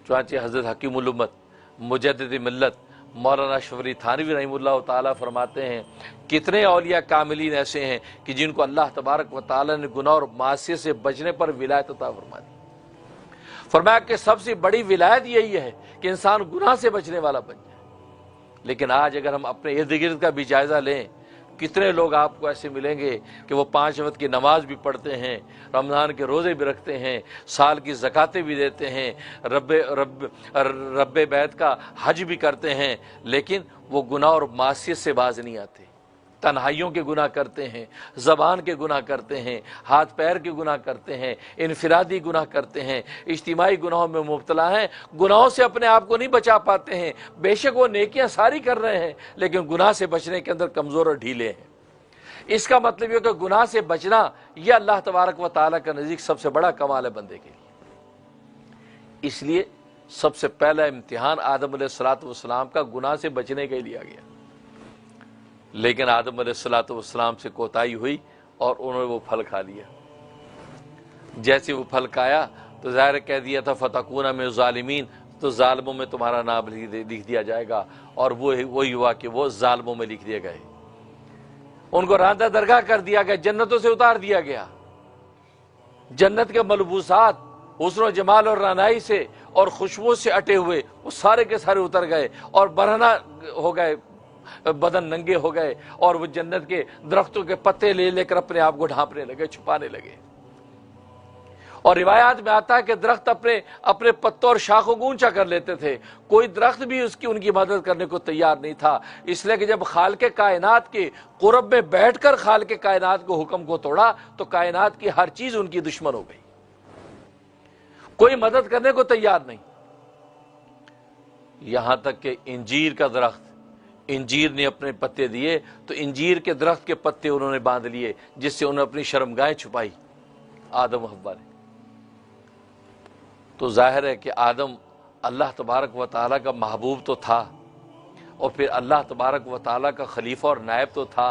चुनांचे हज़रत हकीमुल उम्मत मुजद्दिद मिल्लत मौलाना शफरी थानवी रहमतुल्लाह ताला फरमाते हैं, कितने औलिया कामिलीन ऐसे हैं कि जिनको अल्लाह तबारक व ताला ने गुनाह और मासियत से बचने पर विलायत अता फरमा दी। फरमाया कि सबसे बड़ी विलायत यही है कि इंसान गुनाह से बचने वाला बन जाए। लेकिन आज अगर हम अपने इर्द गिर्द का भी जायज़ा लें, कितने लोग आपको ऐसे मिलेंगे कि वो 5 वक्त की नमाज भी पढ़ते हैं, रमज़ान के रोज़े भी रखते हैं, साल की ज़कातें भी देते हैं, रब्बे बैत का हज भी करते हैं, लेकिन वो गुनाह और मासियत से बाज नहीं आते। तन्हाइयों के गुनाह करते हैं, ज़बान के गुनाह करते हैं, हाथ पैर के गुनाह करते हैं, इनफिरादी गुनाह करते हैं, इज्तिमाई गुनाहों में मुब्तला हैं, गुनाहों से अपने आप को नहीं बचा पाते हैं। बेशक वो नेकियां सारी कर रहे हैं, लेकिन गुनाह से बचने के अंदर कमज़ोर और ढीले हैं। इसका मतलब ये कि गुनाह से बचना यह अल्लाह तबारक व तआला का नज़दीक सबसे बड़ा कमाल है बंदे के लिए। इसलिए सबसे पहला इम्तिहान आदम अलैहिस्सलाम का गुनाह से बचने के लिए लिया गया। लेकिन आदम अलैहिस्सलाम से कोताही हुई और उन्होंने वो फल खा लिया। जैसे वो फल खाया तो ज़ाहिर कह दिया था फतकूना में ज़ालिमीन, तो ज़ालिमों में तुम्हारा नाम लिख दिया जाएगा, और वही हुआ कि वो ज़ालिमों में लिख दिए गए। उनको रांदा दरगाह कर दिया गया, जन्नतों से उतार दिया गया। जन्नत के मलबूसात हुस्न जमाल और रानाई से और खुशबू से अटे हुए वो सारे के सारे उतर गए और बरहना हो गए, बदन नंगे हो गए, और वो जन्नत के दरख्तों के पत्ते ले लेकर अपने आप को ढांपने लगे, छुपाने लगे। और रिवायात में आता है कि दरख्त अपने पत्तों और शाखों को ऊंचा कर लेते थे, कोई दरख्त भी उनकी मदद करने को तैयार नहीं था। इसलिए कि जब खालिक़े कायनात के क़ुर्ब में बैठकर खालिक़े कायनात को हुक्म को तोड़ा तो कायनात की हर चीज उनकी दुश्मन हो गई, कोई मदद करने को तैयार नहीं। यहां तक कि इंजीर का दरख्त, इंजीर ने अपने पत्ते दिए तो इंजीर के दरख्त के पत्ते उन्होंने बांध लिए, जिससे उन्होंने अपनी शर्मगाहें छुपाई आदम हव्वा ने। तो जाहिर है कि आदम अल्लाह तबारक व तआला का महबूब तो था, और फिर अल्लाह तबारक व तआला का खलीफा और नायब तो था,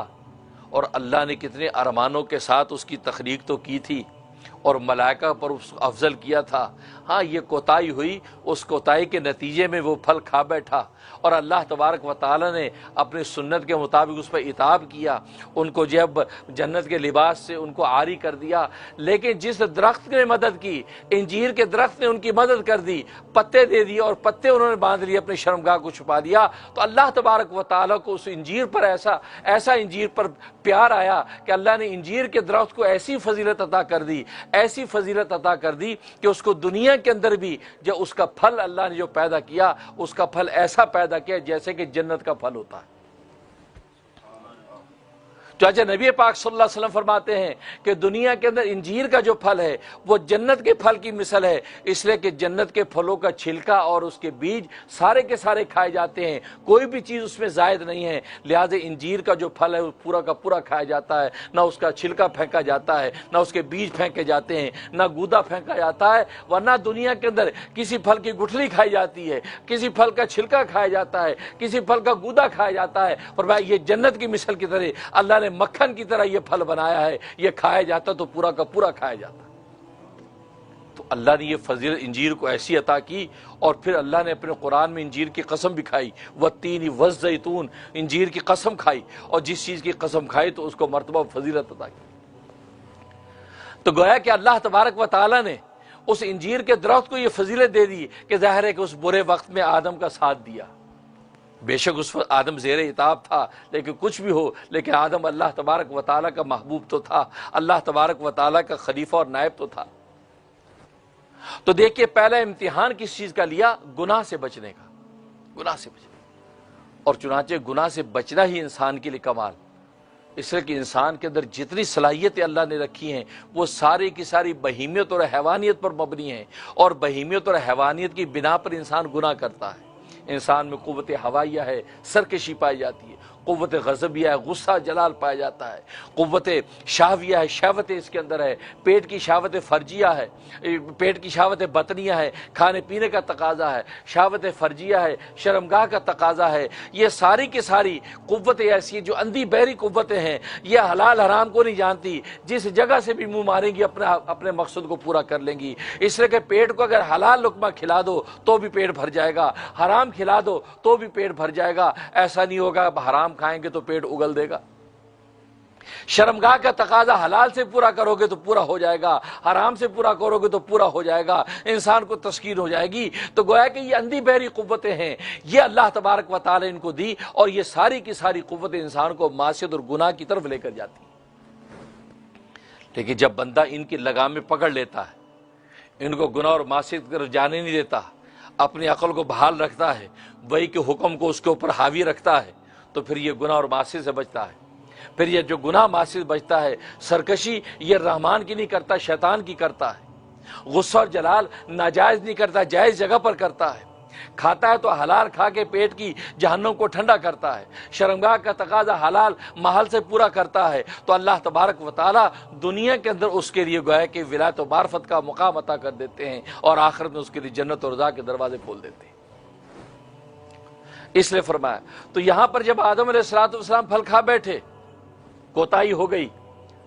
और अल्लाह ने कितने अरमानों के साथ उसकी तखलीक तो की थी और मलाइका पर उस अफजल किया था। हाँ, ये कोताही हुई, उस कोताही के नतीजे में वो फल खा बैठा, और अल्लाह तबारक व तआला ने अपनी सुन्नत के मुताबिक उस पर इताब किया, उनको जब जन्नत के लिबास से उनको आरी कर दिया। लेकिन जिस दरख्त ने मदद की, इंजीर के दरख्त ने उनकी मदद कर दी, पत्ते दे दिए और पत्ते उन्होंने बांध लिए, अपनी शर्मगाह को छुपा दिया, तो अल्लाह तबारक व तआला को उस इंजीर पर ऐसा इंजीर पर प्यार आया कि अल्लाह ने इंजीर के दरख्त को ऐसी फजीलत अता कर दी, ऐसी फजीलत अता कर दी कि उसको दुनिया के अंदर भी जो उसका फल अल्लाह ने जो पैदा किया, उसका फल ऐसा पैदा किया जैसे कि जन्नत का फल होता है। चाचा नबी पाक सल्लल्लाहु अलैहि वसल्लम फरमाते हैं कि दुनिया के अंदर इंजीर का जो फल है वो जन्नत के फल की मिसल है, इसलिए कि जन्नत के फलों का छिलका और उसके बीज सारे के सारे खाए जाते हैं, कोई भी चीज़ उसमें जायद नहीं है। लिहाजा इंजीर का जो फल है वो पूरा का पूरा खाया जाता है, ना उसका छिलका फेंका जाता है, ना उसके बीज फेंके जाते हैं, ना गूदा फेंका जाता है। वरना दुनिया के अंदर किसी फल की गुठली खाई जाती है, किसी फल का छिलका खाया जाता है, किसी फल का गूदा खाया जाता है, और भाई ये जन्नत की मिसल की तरह अल्लाह ने मक्खन की तरह ये फल बनाया है, ये खाया जाता तो पूरा का पूरा खाया जाता। तो अल्लाह ने ये फजीलत इंजीर को ऐसी अता की, और फिर अल्लाह ने अपने कुरान में इंजीर की कसम भी खाई, वत्तीन वज़्ज़ैतून, इंजीर की कसम खाई, और जिस चीज की कसम खाई तो उसको मर्तबा फजीलत अता की। तो गोया कि अल्लाह तबारक व तआला ने उस इंजीर के दरख्त को ये फजीलत दे दी कि जाहिर है कि उस बुरे वक्त में आदम का साथ दिया। बेशक उस वक्त आदम ज़ेरे इताब था, लेकिन कुछ भी हो, लेकिन आदम अल्लाह तबारक व तआला का महबूब तो था, अल्लाह तबारक व तआला का खलीफा और नायब तो था। तो देखिए पहला इम्तिहान किस चीज का लिया? गुनाह से बचने का, गुनाह से बचने। और चुनांचे गुनाह से बचना ही इंसान के लिए कमाल, इसलिए कि इंसान के अंदर जितनी सलाहियतें अल्लाह ने रखी हैं वो सारी की सारी बहीमियत और हैवानियत पर मबनी हैं, और बहीमियत और हैवानियत की बिना पर इंसान गुनाह करता है। इंसान में कुव्वत हवाइया है, सरकशी पाई जाती है, قوت غضبیہ ہے، غصہ جلال پایا جاتا ہے، قوت شہویہ ہے، شہوت اس کے اندر ہے، پیٹ کی شہوت فرجیہ ہے، پیٹ کی شہوت بطنیہ ہے، کھانے پینے کا تقاضا ہے، شہوت فرجیہ ہے، شرمگاہ کا تقاضا ہے۔ یہ ساری کی ساری قوتیں ایسی ہیں جو اندھی بہری قوتیں ہیں، یہ حلال حرام کو نہیں جانتی، جس جگہ سے بھی منہ ماریں گی اپنے مقصد کو پورا کر لیں گی۔ اس لیے کہ پیٹ کو اگر حلال لقمہ کھلا دو تو بھی پیٹ بھر جائے گا، حرام کھلا دو تو بھی پیٹ بھر جائے گا۔ ایسا نہیں ہوگا اب حرام کھائیں گے تو پیٹ اگل دے گا۔ شرمگاہ کا تقاضا حلال سے پورا کرو گے تو پورا ہو جائے گا، حرام سے پورا کرو گے تو پورا ہو جائے گا، انسان کو تسکین ہو جائے گی۔ تو گویا کہ یہ اندھی بہری قوتیں ہیں، یہ اللہ تبارک و تعالی ان کو دی، اور یہ ساری کی ساری قوتیں انسان کو معصیت اور گناہ کی طرف لے کر جاتی ہیں۔ لیکن جب بندہ ان کی لگام میں پکڑ لیتا ہے، ان کو گناہ اور معصیت کی طرف جانے نہیں دیتا، اپنی عقل کو بحال رکھتا ہے، وہی کے حکم کو اس کے اوپر حاوی رکھتا ہے، تو پھر یہ گناہ اور معصیت سے بچتا ہے۔ پھر یہ جو گناہ معصیت بچتا ہے، سرکشی یہ رحمان کی نہیں کرتا، شیطان کی کرتا ہے۔ غصہ اور جلال ناجائز نہیں کرتا، جائز جگہ پر کرتا ہے۔ کھاتا ہے تو حلال کھا کے پیٹ کی جہنم کو ٹھنڈا کرتا ہے۔ شرمگاہ کا تقاضا حلال محل سے پورا کرتا ہے، تو اللہ تبارک و تعالی دنیا کے اندر اس کے لیے گویا کہ ولایت و معرفت کا مقام عطا کر دیتے ہیں، اور آخرت میں اس کے لیے جنت اور رضا کے دروازے کھول دیتے ہیں۔ اس لیے فرمایا، تو یہاں پر جب آدم علیہ السلام پھل کھا بیٹھے، کوتاہی ہو گئی،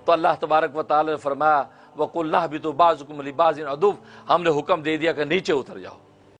تو اللہ تبارک و تعالی نے فرمایا وَقُلْنَا اهْبِطُوا بَعْضُكُمْ لِبَعْضٍ عَدُوٌّ، ہم نے حکم دے دیا کہ نیچے اتر جاؤ۔